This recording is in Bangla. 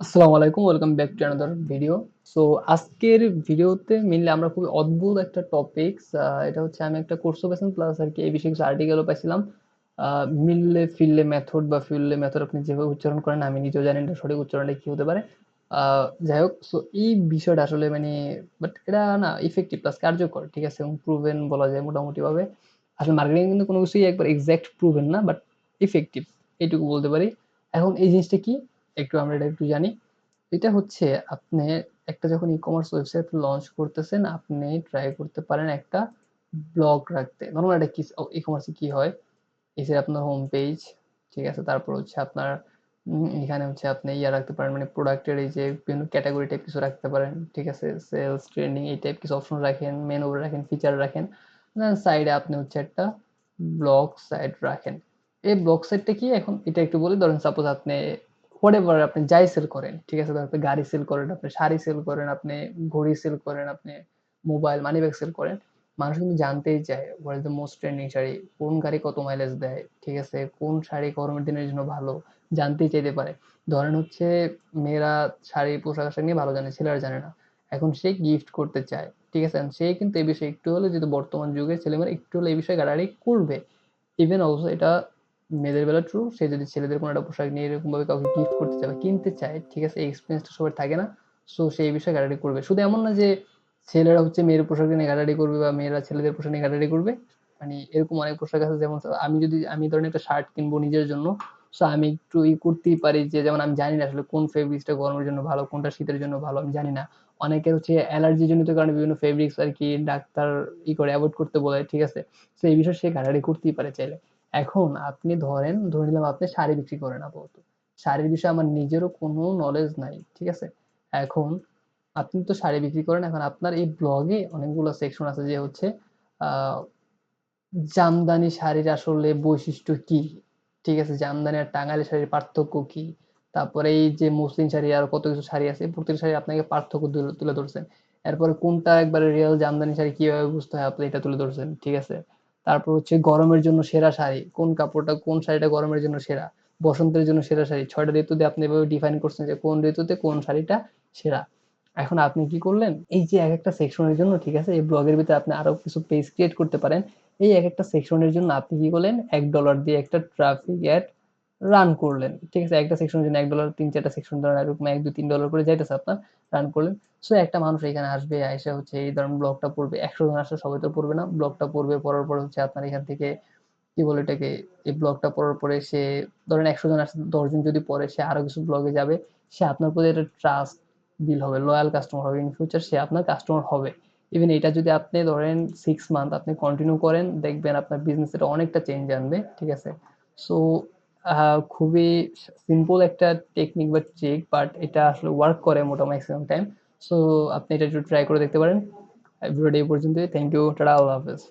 আসসালামু আলাইকুম, welcome back to another video. So আজকের ভিডিওতে মেইনলি আমরা খুবই অদ্ভুত একটা টপিকস এটা হচ্ছে আমি একটা কোর্সও পাইছিলাম প্লাস আরকি এই বিষয়ে কিছু আর্টিকেলও পাইছিলাম। মিললে ফিরলে মেথড বা ফিরলে মেথড আপনি যেভাবে উচ্চারণ করেন আমি নিজেও জানি না এটার সঠিক উচ্চারণটা কি হতে পারে। যাই হোক, সো এই বিষয়টা আসলে মানে বাট এটা না ইফেক্টিভ প্লাস কার্যকর, ঠিক আছে? এবং প্রুভেন বলা যায় মোটামুটিভাবে। আসলে মার্কেটিং কিন্তু কোনো কিছুই একবার এক্সাক্ট প্রুভেন না, বাট ইফেক্টিভ এইটুকু বলতে পারি। এখন এই জিনিসটা কি? আমরা এটা একটু জানি। এটা হচ্ছে আপনি একটা যখন ই-কমার্স ওয়েবসাইট লঞ্চ করতেছেন, আপনি ট্রাই করতে পারেন একটা ব্লগ রাখতে। নরমাল এটা কি ই-কমার্সে কি হয়? এই যে আপনার হোম পেজ, ঠিক আছে? তারপর হচ্ছে আপনার এখানে হচ্ছে আপনি ইয়া রাখতে পারেন মানে প্রোডাক্টের এই যে বিভিন্ন ক্যাটেগরি টাইপ কিছু রাখতে পারেন, ঠিক আছে? সেলস, ট্রেন্ডিং এই টাইপ কিছু অপশন রাখেন, মেনু রাখেন, ফিচার রাখেন। দেন সাইডে আপনি হচ্ছে একটা ব্লগ সাইট রাখেন। এই ব্লগ সাইটটা কি এখন এটা একটু বলি। ধরেন সাপোজ আপনি হোয়াটএভার আপনি যাই সেল করেন, ঠিক আছে? ধরেন আপনি গাড়ি সেল করেন, আপনি শাড়ি সেল করেন, আপনি ঘড়ি সেল করেন, আপনি মোবাইল, মানিব্যাগ সেল করেন। মানুষ কিন্তু জানতেই চায় what is the most trending sari, কোন গাড়ি কত মাইলেজ দেয়, ঠিক আছে? কোন শাড়ি গরমের দিনের জন্য ভালো, জানতেই চাইতে পারে। ধরেন হচ্ছে মেয়েরা শাড়ি পোশাক-আশাক নিয়ে ভালো জানে, ছেলেরা জানে না। এখন সে গিফট করতে চায়, ঠিক আছে? সে কিন্তু এই বিষয়ে একটু হলেও যেহেতু বর্তমান যুগের ছেলেমেয়েরা একটু হলেও এই বিষয়ে ঘাটাঘাটি করবে। ইভেন অলসো এটা মেয়েদের বেলা ট্রু, সে যদি ছেলেদের কোনো একটা পোশাক নিয়ে এরকম ভাবে কাউকে গিফট করতে চায় বা কিনতে চায়, ঠিক আছে? এই এক্সপিরিয়েন্সটা সবার থাকে না। সো সে এই বিষয়ে ঘাটাঘাটি করবে। শুধু এমন না যে ছেলেরা হচ্ছে মেয়ের পোশাক নিয়ে ঘাটাঘাটি করবে বা মেয়েরা ছেলেদের পোশাক নিয়ে ঘাটাঘাটি করবে। মানে এরকম অনেক পোশাক আছে, যেমন আমি ধরেন একটা শার্ট কিনবো নিজের জন্য, সো আমি একটু করতেই পারি যে যেমন আমি জানি না আসলে কোন ফেব্রিক্সটা গরমের জন্য ভালো, কোনটা শীতের জন্য ভালো আমি জানি না। অনেকের হচ্ছে অ্যালার্জি জনিত কারণে বিভিন্ন ফেব্রিক্স আরকি ডাক্তার করে এভয়েড করতে বলে, ঠিক আছে? সো এই বিষয়ে সে ঘাটাঘাটি করতেই পারে চাইলে। এখন আপনি ধরে নিলাম আপনি শাড়ি বিক্রি করেন আপাতত। শাড়ির বিষয়ে আমার নিজেরও কোনো নলেজ নাই, ঠিক আছে? এখন আপনি তো শাড়ি বিক্রি করেন, এখন আপনার এই ব্লগে অনেকগুলো সেকশন আছে যে হচ্ছে আহ জামদানি শাড়ির আসলে বৈশিষ্ট্য কি? ঠিক আছে? জামদানি আর টাঙ্গাইল শাড়ির পার্থক্য কি? তারপরে এই যে মসলিন শাড়ি আর কত কিছু শাড়ি আছে, প্রত্যেকটা শাড়ি আপনাকে পার্থক্য তুলে ধরছেন। এরপরে কোনটা একবারে রিয়াল জামদানি শাড়ি কিভাবে বুঝতে হয় আপনি এটা তুলে ধরছেন, ঠিক আছে? তারপর হচ্ছে গরমের জন্য সেরা শাড়ি, কোন কাপড়টা কোন শাড়িটা গরমের জন্য সেরা, বসন্তের জন্য সেরা শাড়ি। ৬ টা ঋতুতে আপনি এভাবে ডিফাইন করছেন যে কোন ঋতুতে কোন শাড়িটা সেরা। এখন আপনি কি করলেন? এই যে একেকটা সেকশনের জন্য, ঠিক আছে? এই ব্লগের ভিতরে আপনি আরো কিছু পেজ ক্রিয়েট করতে পারেন। এই একেকটা সেকশনের জন্য আপনি কি করলেন? $১ দিয়ে একটা ট্রাফিক এড রান করলেন। ঠিক আছে? একটা সেকশনের জন্য $১, ৩-৪ টা সেকশন ধরেন এরকম $১, ২, $৩ করে যাইতেছে আপনার, রান করলেন। সো একটা মানুষ এখানে আসবে, আইসা হচ্ছে এই ধরেন ব্লগটা পড়বে। ১০০ জন আসলে সবাই তো পড়বে না। ব্লগটা পড়বে, পড়ার পর হচ্ছে আপনার এখান থেকে কি বলে এটাকে, এই ব্লগটা পড়ার পরে সে ধরেন ১০০ জন আসছে, ১০ জন যদি পড়ে সে আরো কিছু ব্লগে যাবে। সে আপনার প্রতি একটা ট্রাস্ট বিল্ড হবে, লয়াল কাস্টমার হবে। ইন ফিউচার সে আপনার কাস্টমার হবে। ইভেন এটা যদি আপনি ধরেন 6 মান্থ আপনি কন্টিনিউ করেন, দেখবেন আপনার বিজনেস এটা অনেকটা চেঞ্জ আনবে। ঠিক আছে? সো খুবই সিম্পল একটা টেকনিক বা ট্রিক, বাট এটা আসলে ওয়ার্ক করে মোটামুটি ম্যাক্সিমাম টাইম। সো আপনি এটা একটু ট্রাই করে দেখতে পারেন। ভিডিওটা এই পর্যন্তই। Thank you. টাটা, আল্লাহ হাফেজ।